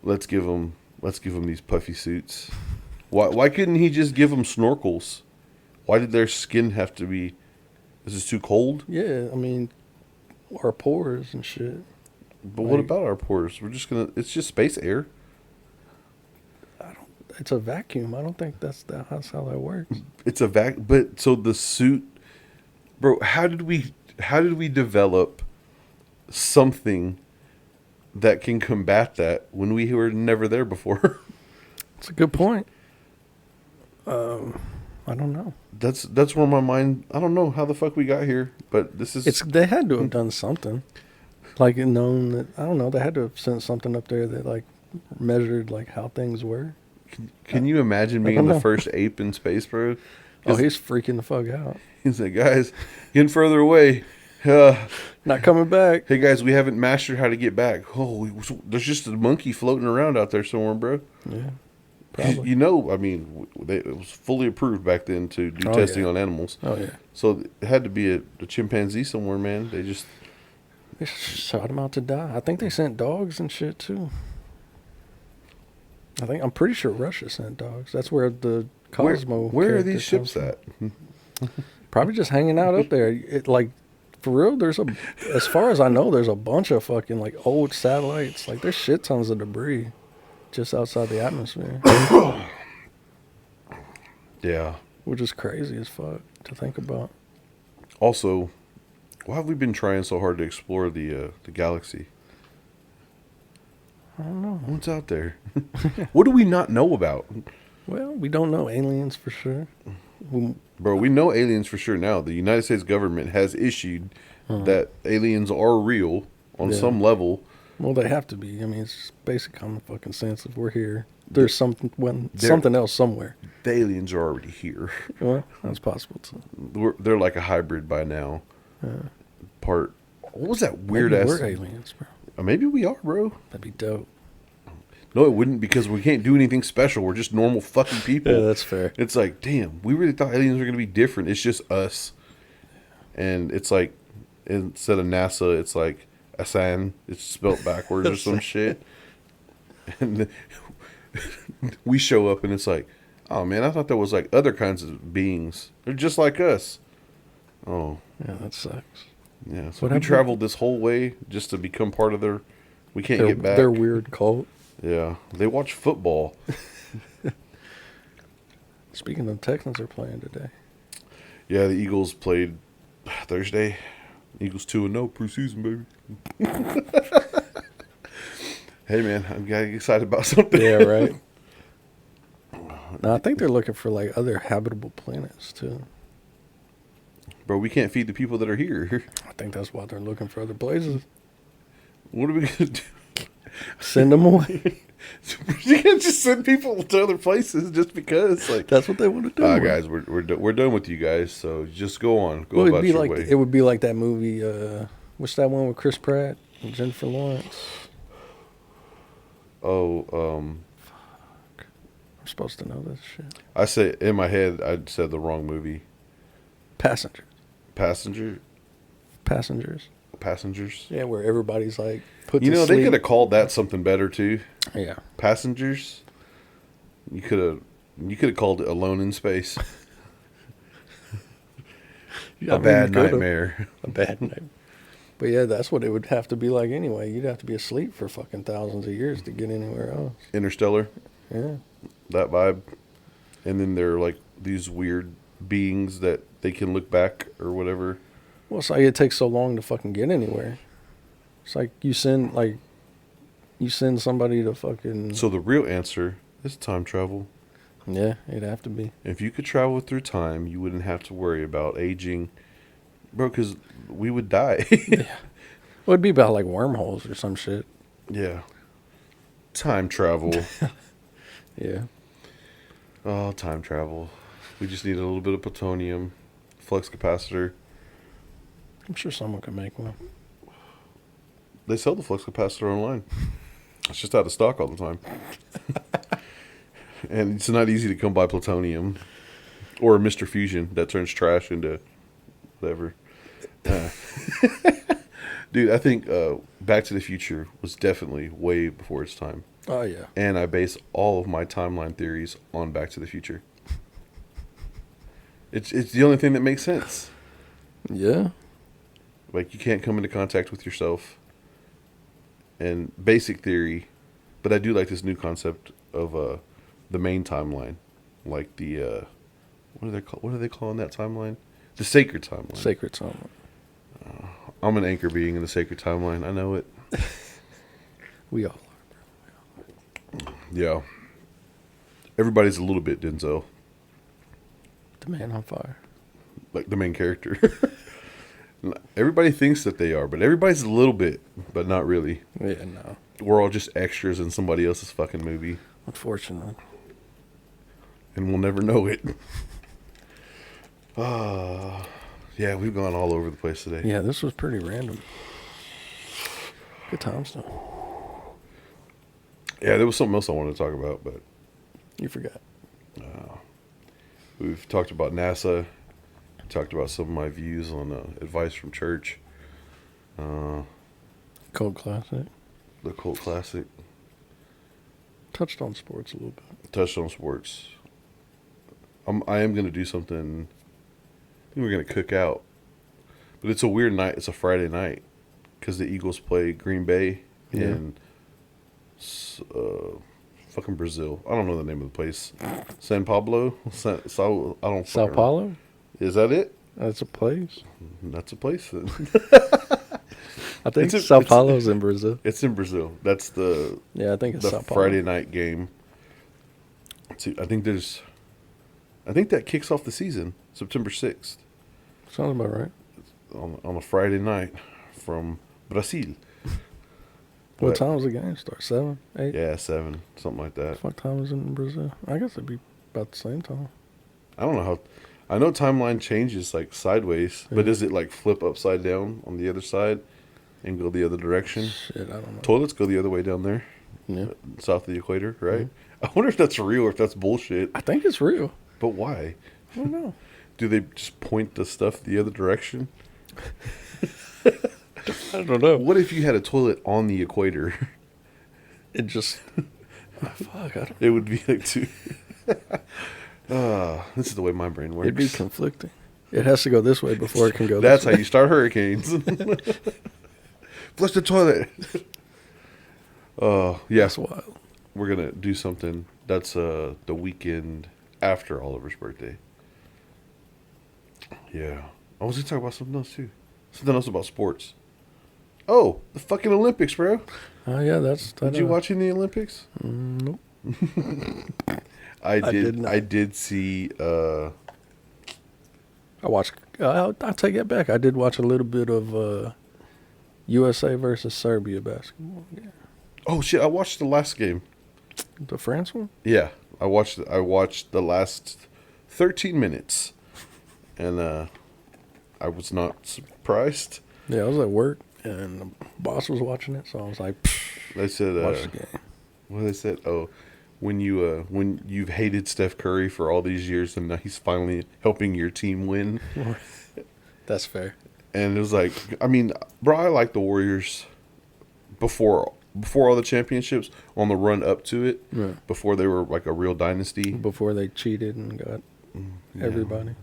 S1: let's give them these puffy suits. Why couldn't he just give them snorkels? Why did their skin have to be? Is this too cold?
S2: Yeah, I mean, our pores and shit.
S1: But what
S2: Like-
S1: about our pores? It's just space air.
S2: It's a vacuum. I don't think that's how that works.
S1: It's a but so the suit, bro. How did we develop something that can combat that when we were never there before?
S2: It's a good point. I don't know.
S1: That's where my mind. I don't know how the fuck we got here, but this is.
S2: They had to have done something, like known that I don't know. They had to have sent something up there that like measured like how things were.
S1: Can you imagine
S2: I
S1: being
S2: don't
S1: the
S2: know.
S1: first ape in space, bro?
S2: Oh, he's freaking the fuck out.
S1: He's like, guys, getting further away.
S2: Not coming back.
S1: Hey guys, we haven't mastered how to get back. Oh, there's just a monkey floating around out there somewhere, bro.
S2: Yeah, probably.
S1: You know, I mean, it was fully approved back then to do
S2: Oh,
S1: testing
S2: yeah.
S1: on animals.
S2: Oh yeah,
S1: So it had to be a chimpanzee somewhere, man. They just
S2: they shot him out to die. I think they sent dogs and shit too. I'm pretty sure Russia sent dogs. That's where the Cosmo.
S1: Where are
S2: character
S1: these ships
S2: comes from.
S1: at?
S2: Probably just hanging out up there. It like for real. As far as I know, there's a bunch of fucking like old satellites. Like there's shit tons of debris just outside the atmosphere,
S1: Yeah.
S2: which is crazy as fuck to think about.
S1: Also, why have we been trying so hard to explore the galaxy?
S2: I don't know.
S1: What's out there? What do we not know about?
S2: Well, we don't know aliens for sure.
S1: Bro, we know aliens for sure now. The United States government has issued that aliens are real on
S2: Yeah.
S1: some level.
S2: Well, they have to be. I mean, it's just basic common fucking sense. If we're here, there's something
S1: They're-
S2: something else somewhere.
S1: The aliens are already here.
S2: Well, that's possible too.
S1: They're like a hybrid by now. Part. What was that weird
S2: Maybe
S1: ass?
S2: we're aliens, bro.
S1: Maybe we are, bro.
S2: That'd be dope.
S1: No, it wouldn't because we can't do anything special. We're just normal fucking people.
S2: Yeah, that's fair.
S1: It's like, damn, we really thought aliens were going to be different. It's just us. And it's like, instead of NASA, it's like Asan. It's spelled backwards or some shit. And we show up and it's like, oh man, I thought there was like other kinds of beings. They're just like us. Oh,
S2: Yeah, that sucks.
S1: yeah. So
S2: What
S1: we
S2: happened?
S1: traveled this whole way just to become part of their. We can't get back.
S2: Their weird cult.
S1: Yeah, they watch football.
S2: Speaking of, Texans are playing today.
S1: Yeah, the Eagles played Thursday. Eagles 2-0 preseason, baby. Hey man, I'm getting excited about something.
S2: Yeah, right. No, I think they're looking for like other habitable planets too.
S1: Bro, we can't feed the people that are here.
S2: I think that's why they're looking for other places.
S1: What are we gonna do?
S2: Send them away.
S1: You can't just send people to other places just because. Like,
S2: That's what they want to do.
S1: guys, we're done with you guys. So just go on, go
S2: Well,
S1: about your way.
S2: it would be like that movie. What's that one with Chris Pratt and Jennifer Lawrence?
S1: Oh,
S2: I'm supposed to know this shit.
S1: I say in my head, I said the wrong movie.
S2: Passengers.
S1: Passengers.
S2: Yeah, where everybody's like put
S1: You
S2: to
S1: know,
S2: sleep.
S1: they could have called that something better too.
S2: Yeah.
S1: Passengers. You could have called it Alone in Space.
S2: Yeah, I
S1: A
S2: mean,
S1: bad
S2: you could've.
S1: nightmare.
S2: A bad night. But yeah, that's what it would have to be like anyway. You'd have to be asleep for fucking thousands of years to get anywhere else.
S1: Interstellar.
S2: Yeah.
S1: That vibe. And then they're like these weird beings that they can look back or whatever.
S2: Well, it's like it takes so long to fucking get anywhere. It's like you send somebody to fucking.
S1: So the real answer is time travel.
S2: Yeah, it'd have to be.
S1: If you could travel through time, you wouldn't have to worry about aging. Bro, because we would die.
S2: Well, it'd be about like wormholes or some shit.
S1: Yeah. Time travel.
S2: Yeah.
S1: Oh, time travel. We just need a little bit of plutonium, flux capacitor.
S2: I'm sure someone could make one.
S1: They sell the flux capacitor online. It's just out of stock all the time. And it's not easy to come by plutonium or Mr. Fusion that turns trash into whatever. Dude, I think Back to the Future was definitely way before its time.
S2: Oh yeah.
S1: And I base all of my timeline theories on Back to the Future. It's the only thing that makes sense.
S2: Yeah.
S1: Like, you can't come into contact with yourself. And basic theory, but I do like this new concept of the main timeline. Like the, what are they calling that timeline? The sacred timeline.
S2: Sacred someone.
S1: I'm an anchor being in the sacred timeline. I know it.
S2: We all are.
S1: Yeah. Everybody's a little bit Denzel.
S2: The Man on Fire.
S1: Like the main character. Everybody thinks that they are, but everybody's a little bit, but not really.
S2: Yeah, no.
S1: We're all just extras in somebody else's fucking movie,
S2: Unfortunately.
S1: and we'll never know it. Yeah, we've gone all over the place today.
S2: Yeah, this was pretty random. Good times though.
S1: Yeah, there was something else I wanted to talk about, but
S2: You forgot.
S1: we've talked about NASA, talked about some of my views on advice from church,
S2: Cold Classic.
S1: the Cult Classic,
S2: Touched on sports a little bit.
S1: touched on sports. I am going to do something. I think we're going to cook out. But it's a weird night. It's a Friday night because the Eagles play Green Bay in fucking Brazil. I don't know the name of the place. San Pablo? I don't
S2: Sao
S1: fucking know.
S2: Paulo?
S1: Is that it?
S2: That's a place.
S1: That's a place then.
S2: I think
S1: It's
S2: Sao
S1: it's-
S2: Paulo's in Brazil.
S1: It's in Brazil. That's the
S2: Yeah, I think it's Sao Paulo.
S1: Friday night game. I think that kicks off the season September 6th
S2: Sounds about right.
S1: on a Friday night from Brazil.
S2: What
S1: But,
S2: time was the game start? 7, 8?
S1: Yeah, 7, something like that.
S2: What time was it in Brazil? I guess it'd be about the same time.
S1: I don't know how. I know timeline changes like sideways, but
S2: Yeah.
S1: does it like flip upside down on the other side and go the other direction?
S2: Shit, I don't know.
S1: Toilets go the other way down there,
S2: Yeah.
S1: south of the equator, right? I wonder if that's real or if that's bullshit.
S2: I think it's real.
S1: But why?
S2: I don't know.
S1: Do they just point the stuff the other direction?
S2: I don't know.
S1: What if you had a toilet on the equator?
S2: It just. Fuck, I don't.
S1: It would be like two. This is the way my brain works.
S2: It'd be conflicting. It has to go this way before it can go
S1: That's
S2: this
S1: how you start hurricanes. Flush the toilet. Yeah.
S2: That's wild.
S1: We're gonna do something. That's the weekend after Oliver's birthday. Yeah. I was gonna talk about something else too. Something else about sports. Oh, the fucking Olympics, bro.
S2: Oh, yeah, that's.
S1: Did you watch any Olympics?
S2: Nope.
S1: I
S2: did
S1: did.
S2: not.
S1: I did see.
S2: I watched. I'll take it back. I did watch a little bit of USA versus Serbia basketball. Yeah.
S1: Oh shit! I watched the last game.
S2: The France one?
S1: Yeah, I watched. I watched the last 13 minutes, and I was not surprised.
S2: Yeah, I was at work and the boss was watching it, so I was like,
S1: They said.
S2: watch the game.
S1: What they said? Oh, when you've hated Steph Curry for all these years, and now he's finally helping your team win.
S2: That's fair.
S1: And it was like, I mean, bro, I like the Warriors before all the championships, on the run up to it,
S2: Right.
S1: before they were like a real dynasty.
S2: Before they cheated and got
S1: Yeah.
S2: everybody.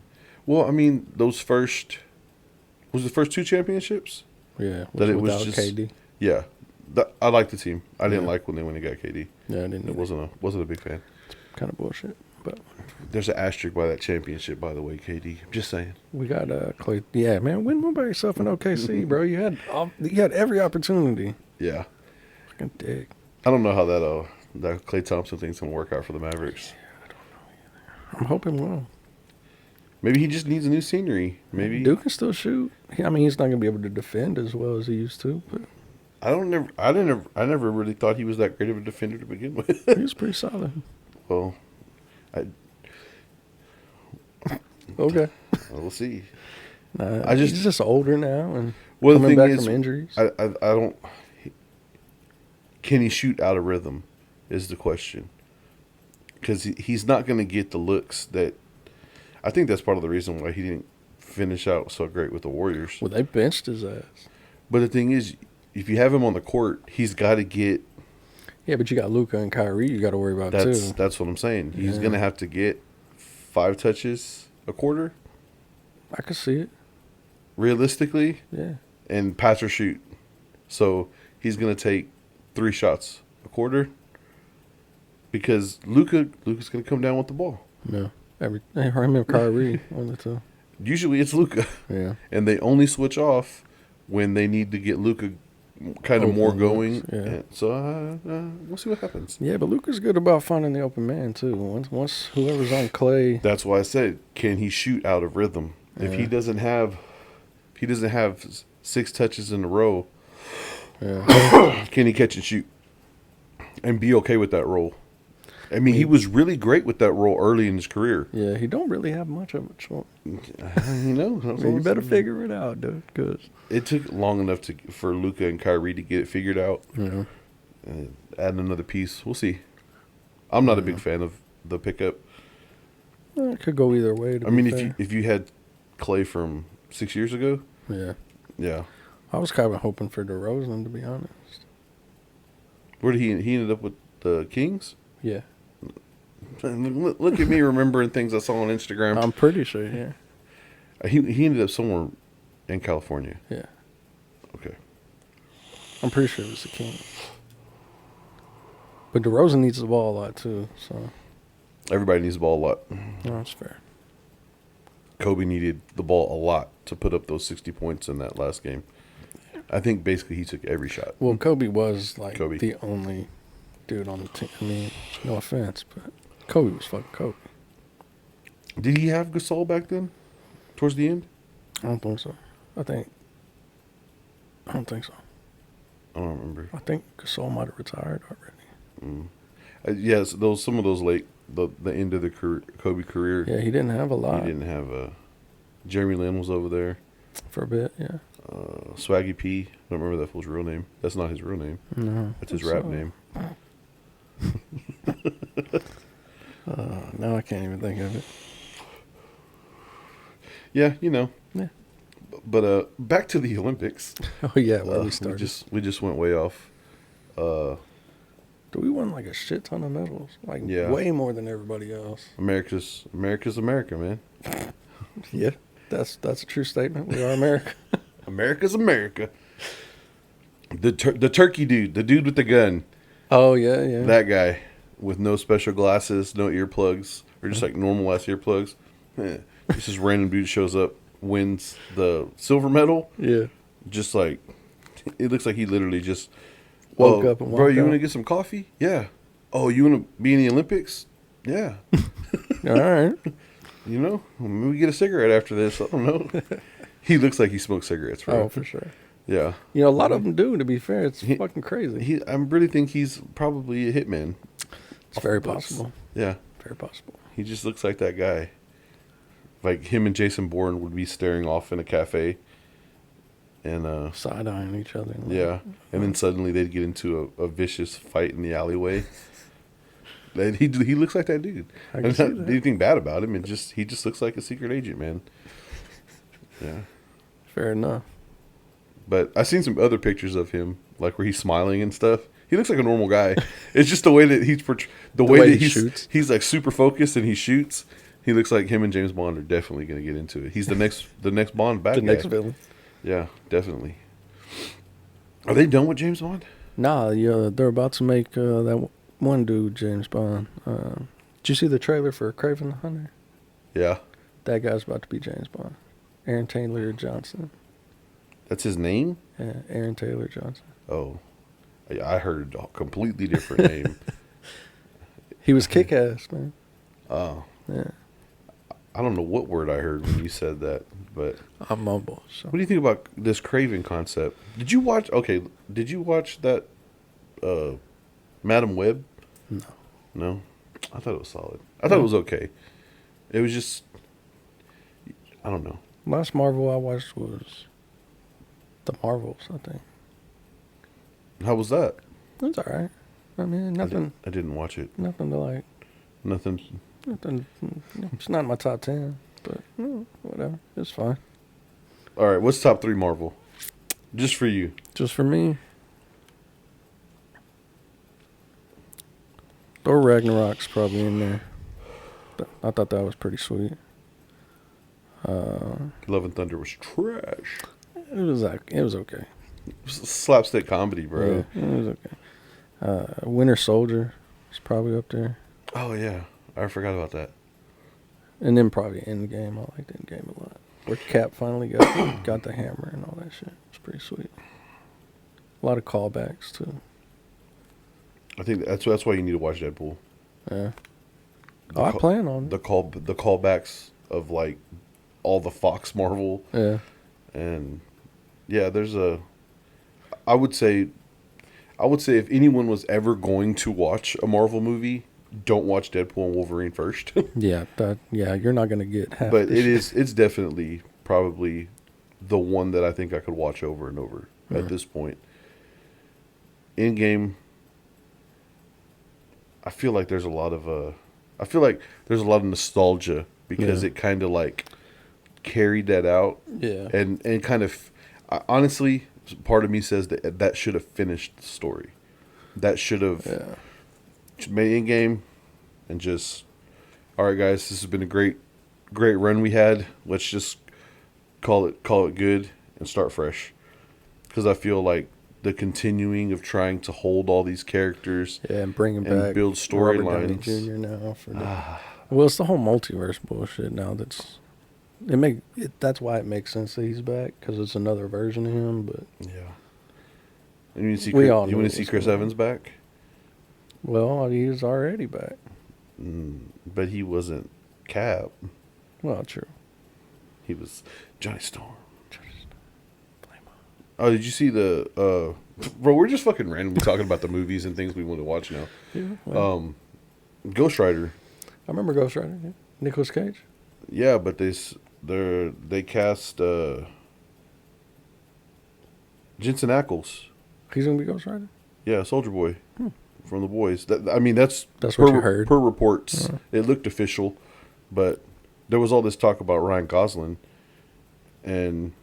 S1: Well, I mean, was the first two championships?
S2: Yeah.
S1: That it was
S2: without
S1: just-
S2: KD.
S1: Yeah, I liked the team. I didn't
S2: Yeah.
S1: like when they went and got KD.
S2: Yeah, I didn't know.
S1: It wasn't a big fan.
S2: Kind of bullshit. But
S1: There's an asterisk by that championship, by the way, KD. I'm just saying.
S2: we got Clay. Yeah, man, win one by yourself in OKC, bro. You had every opportunity.
S1: Yeah,
S2: Fucking dick.
S1: I don't know how that Klay Thompson thing's gonna work out for the Mavericks.
S2: I'm hoping well.
S1: Maybe he just needs a new scenery. Maybe
S2: Duke can still shoot. I mean, he's not gonna be able to defend as well as he used to, but
S1: I never really thought he was that great of a defender to begin with.
S2: he was pretty solid.
S1: Well,
S2: Okay.
S1: we'll see.
S2: He's just older now and
S1: Well, the
S2: coming
S1: thing
S2: back
S1: is,
S2: from injuries.
S1: I don't. Can he shoot out of rhythm? Is the question. Because he's not going to get the looks that. I think that's part of the reason why he didn't finish out so great with the Warriors.
S2: Well, they benched his ass.
S1: But the thing is, if you have him on the court, he's got to get.
S2: Yeah, but you got Luka and Kyrie you got to worry about too.
S1: That's what I'm saying. He's
S2: Yeah.
S1: going to have to get 5 touches a quarter,
S2: I could see it.
S1: realistically,
S2: Yeah.
S1: and pass or shoot. So he's going to take 3 shots a quarter because Luka's going to come down with the ball.
S2: No. I remember Kyrie on the two.
S1: Usually it's Luka,
S2: Yeah.
S1: and they only switch off when they need to get Luka kind of
S2: Open
S1: more
S2: looks,
S1: going.
S2: yeah.
S1: And so we'll see what happens.
S2: Yeah, but Luka's good about finding the open man too. Once whoever's on Clay,
S1: That's why I said, can he shoot out of rhythm? If he
S2: Yeah.
S1: doesn't have 6 touches in a row,
S2: yeah.
S1: can he catch and shoot and be okay with that role? I mean, he was really great with that role early in his career.
S2: Yeah, he don't really have much of it. So
S1: You know, that's what
S2: you
S1: I'm
S2: better
S1: saying.
S2: figure it out, dude. Cause
S1: It took long enough for Luka and Kyrie to get it figured out.
S2: yeah,
S1: Add another piece. We'll see. I'm not a big fan of the pickup.
S2: it could go either way.
S1: I mean, if you had Clay from 6 years ago,
S2: yeah,
S1: yeah.
S2: I was kind of hoping for DeRozan to be honest.
S1: Where did he ended up with the Kings?
S2: Yeah,
S1: Look at me remembering things I saw on Instagram.
S2: I'm pretty sure. Yeah,
S1: He ended up somewhere in California.
S2: yeah,
S1: Okay.
S2: I'm pretty sure it was the King. But DeRozan needs the ball a lot too, so
S1: Everybody needs the ball a lot.
S2: no, that's fair.
S1: Kobe needed the ball a lot to put up those 60 points in that last game. I think basically he took every shot.
S2: Well, Kobe was like
S1: Kobe.
S2: the only dude on the team. I mean, no offense, but Kobe was fucking Kobe.
S1: Did he have Gasol back then? Towards the end?
S2: I don't think so. I don't think so.
S1: don't remember.
S2: I think Gasol might have retired already.
S1: Yes, some of those late the end of the Kobe career.
S2: Yeah, he didn't have a lot.
S1: He didn't have a. Jeremy Lin was over there.
S2: For a bit, yeah.
S1: Swaggy P. I don't remember that fool's real name. That's not his real name.
S2: No,
S1: That's his rap name.
S2: Now I can't even think of it.
S1: Yeah,
S2: Yeah.
S1: But back to the Olympics.
S2: Oh yeah, where we started.
S1: We just went way off.
S2: We won like a shit ton of medals, like
S1: Yeah.
S2: way more than everybody else.
S1: America's America, man.
S2: Yeah, that's a true statement. We are America.
S1: America's America. The turkey dude, the dude with the gun,
S2: Oh yeah, yeah.
S1: that guy with no special glasses, no earplugs, or just like normal ass earplugs. Just this random dude shows up, wins the silver medal.
S2: Yeah.
S1: Just like it looks like he literally just
S2: Woke up and
S1: bro,
S2: walked
S1: you
S2: out.
S1: want to get some coffee? Yeah. Oh, you want to be in the Olympics? Yeah.
S2: All right.
S1: Maybe we get a cigarette after this. I don't know. He looks like he smokes cigarettes, bro.
S2: Oh, for sure.
S1: Yeah.
S2: A lot of them do. To be fair, it's fucking crazy.
S1: I really think he's probably a hitman.
S2: It's very possible.
S1: Yeah.
S2: Very possible.
S1: He just looks like that guy. Like him and Jason Bourne would be staring off in a cafe. And
S2: Side eyeing each other.
S1: yeah. And then suddenly they'd get into a vicious fight in the alleyway. And he looks like that dude.
S2: I can
S1: And
S2: see
S1: not
S2: that.
S1: anything bad about him. He just looks like a secret agent, man. Yeah.
S2: Fair enough.
S1: But I've seen some other pictures of him, like where he's smiling and stuff. He looks like a normal guy. It's just the way that the way that
S2: he shoots.
S1: He's like super focused and he shoots. He looks like him and James Bond are definitely going to get into it. He's the next Bond bad
S2: The
S1: guy.
S2: next villain.
S1: Yeah, definitely. Are they done with James Bond?
S2: Nah, yeah, they're about to make that one dude James Bond. Did you see the trailer for Kraven the Hunter?
S1: Yeah.
S2: That guy's about to be James Bond. Aaron Taylor Johnson.
S1: That's his name?
S2: Yeah, Aaron Taylor Johnson.
S1: Oh. I heard a completely different name.
S2: He was kick-ass, man.
S1: Oh.
S2: Yeah.
S1: I don't know what word I heard when you said that, but
S2: I'm mobile. So.
S1: what do you think about this Craven concept? Did you watch that Madam Web?
S2: No.
S1: No? I thought it was solid. I thought it was okay. It was just I don't know.
S2: Last Marvel I watched was The Marvels, I think.
S1: How was that?
S2: It's all right. I mean, nothing
S1: I didn't watch it.
S2: to like.
S1: Nothing.
S2: It's not in my top 10, but whatever. It's fine.
S1: All right, what's top 3 Marvel? Just for you.
S2: Just for me, Thor Ragnarok's probably in there. I thought that was pretty sweet.
S1: Love and Thunder was trash.
S2: It was okay.
S1: It was slapstick comedy, bro.
S2: Yeah, it was okay. Winter Soldier is probably up there,
S1: Oh yeah, I forgot about that.
S2: and then probably Endgame. I liked Endgame a lot. Where Cap finally got the hammer and all that shit. It's pretty sweet. A lot of callbacks too.
S1: I think that's why you need to watch Deadpool.
S2: Yeah. I plan on it.
S1: the callbacks of like all the Fox Marvel
S2: Yeah.
S1: and yeah, I would say if anyone was ever going to watch a Marvel movie, don't watch Deadpool and Wolverine first.
S2: Yeah, you're not gonna get half.
S1: But
S2: this shit.
S1: it's definitely probably the one that I think I could watch over and over at this point. Endgame, I feel like there's a lot of nostalgia because it kind of like carried that out.
S2: Yeah.
S1: And kind of honestly, part of me says that should have finished the story. That should have made Endgame and just all right, guys, this has been a great run we had. Let's just call it good and start fresh. Because I feel like the continuing of trying to hold all these characters
S2: and bring him
S1: and
S2: back.
S1: build
S2: Robert Downey
S1: storylines.
S2: Jr. now for well, it's the whole multiverse bullshit now. That's why it makes sense that he's back because it's another version of him. But
S1: Yeah. And you
S2: We
S1: want
S2: all
S1: to
S2: knew
S1: see
S2: it was
S1: Chris
S2: going on.
S1: Evans back?
S2: well, he's already back.
S1: But he wasn't Cap.
S2: Well, true.
S1: He was Johnny Storm. Oh, did you see the Bro, we're just fucking randomly talking about the movies and things we want to watch now.
S2: Yeah, well,
S1: Ghost Rider.
S2: I remember Ghost Rider. Yeah. Nicolas Cage.
S1: Yeah, but they cast Jensen Ackles.
S2: He's gonna be Ghost Rider.
S1: Yeah, Soldier Boy from the boys. I mean, that's
S2: That's
S1: per,
S2: what you heard.
S1: per reports. It looked official, but there was all this talk about Ryan Gosling, and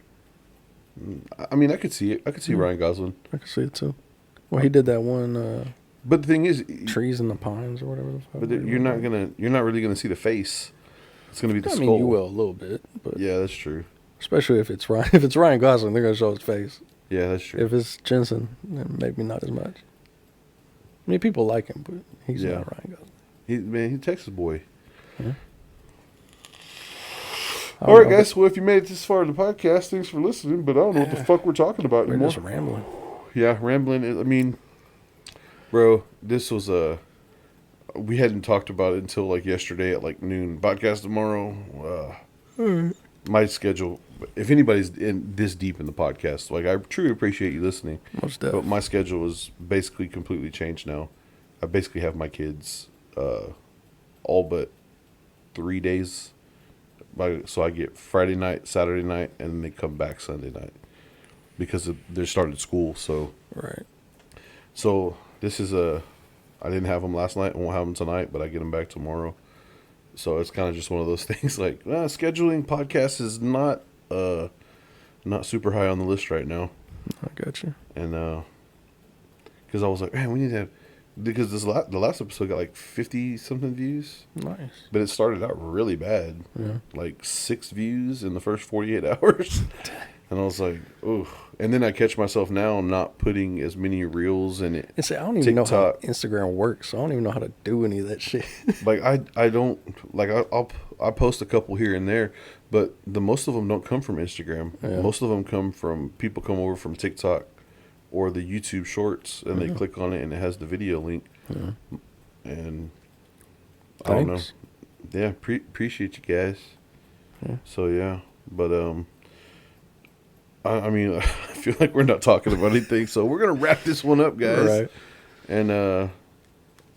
S1: I mean, I could see it. I could see Ryan Gosling.
S2: I can see it too. Well, he did that one
S1: But the thing is,
S2: Trees in the Pines or whatever the fuck.
S1: but you're not really gonna see the face. It's gonna be the
S2: I
S1: skull.
S2: mean, you will a little bit, but
S1: Yeah, that's true.
S2: especially if it's Ryan. If it's Ryan Gosling, they're gonna show his face.
S1: Yeah, that's true.
S2: If it's Jensen, then maybe not as much. I mean, people like him, but he's
S1: Yeah.
S2: not Ryan Gosling.
S1: He's a Texas boy.
S2: Yeah.
S1: All right, guys. Well, if you made it this far in the podcast, thanks for listening. But I don't know what the fuck we're talking about
S2: We're
S1: anymore.
S2: just rambling.
S1: Yeah, rambling. I mean, bro, this was we hadn't talked about it until like yesterday at like noon. Podcast tomorrow. My schedule. If anybody's in this deep in the podcast, like I truly appreciate you listening.
S2: Most
S1: But
S2: definitely.
S1: my schedule is basically completely changed now. I basically have my kids all but 3 days. So I get Friday night, Saturday night, and then they come back Sunday night because they're starting school. So this is I didn't have them last night. I won't have them tonight, but I get them back tomorrow. So it's kind of just one of those things. Like scheduling podcasts is not super high on the list right now.
S2: I got you.
S1: And because I was like, man, we need to have, because the last episode got like 50 something views,
S2: Nice.
S1: but it started out really bad,
S2: Yeah.
S1: like 6 views in the first 48 hours. And I was like, oh. And then I catch myself now not putting as many reels in it.
S2: And see, I don't even know how
S1: TikTok.
S2: Instagram works, so I don't even know how to do any of that shit.
S1: Like I don't like I post a couple here and there, but most of them don't come from Instagram.
S2: Yeah.
S1: Most of them come from people come over from TikTok or the YouTube Shorts, and they click on it and it has the video link. And I don't know.
S2: Thanks.
S1: Yeah, appreciate you guys.
S2: Yeah.
S1: So yeah, but I mean, I feel like we're not talking about anything, so we're gonna wrap this one up, guys.
S2: Right.
S1: And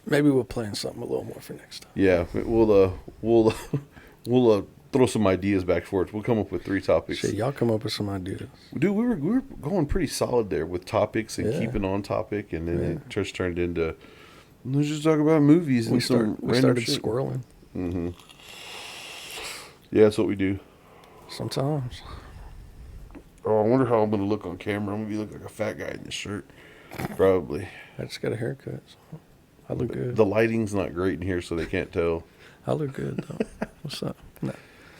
S2: Maybe we'll plan something a little more for next time.
S1: yeah, we'll throw some ideas back for it. We'll come up with 3 topics.
S2: Shit, y'all come up with some ideas.
S1: Dude, we were going pretty solid there with topics and
S2: Yeah.
S1: keeping on topic, and then it just turned into let's just talk about movies and
S2: We
S1: some
S2: started
S1: random shit.
S2: squirreling
S1: Yeah, that's what we do.
S2: sometimes.
S1: Oh, I wonder how I'm gonna look on camera. I'm gonna look like a fat guy in this shirt, probably.
S2: I just got a haircut, so I look good.
S1: The lighting's not great in here, so they can't tell.
S2: I look good though. What's up? No.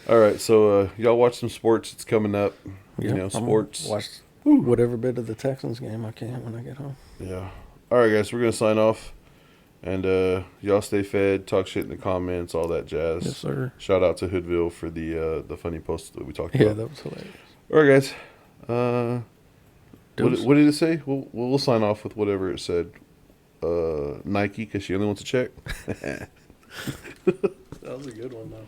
S1: All right, so y'all watch some sports. It's coming up.
S2: Yeah,
S1: You know,
S2: I'm
S1: sports.
S2: gonna watch whatever bit of the Texans game I can when I get home.
S1: Yeah. All right, guys, we're gonna sign off, and y'all stay fed. Talk shit in the comments, all that jazz.
S2: Yes, sir.
S1: Shout out to Hoodville for the funny post that we talked
S2: Yeah,
S1: about.
S2: that was hilarious.
S1: All right, guys.
S2: Deuce.
S1: What did it say? We'll sign off with whatever it said. Nike, because she only wants to check.
S2: That was a good one though.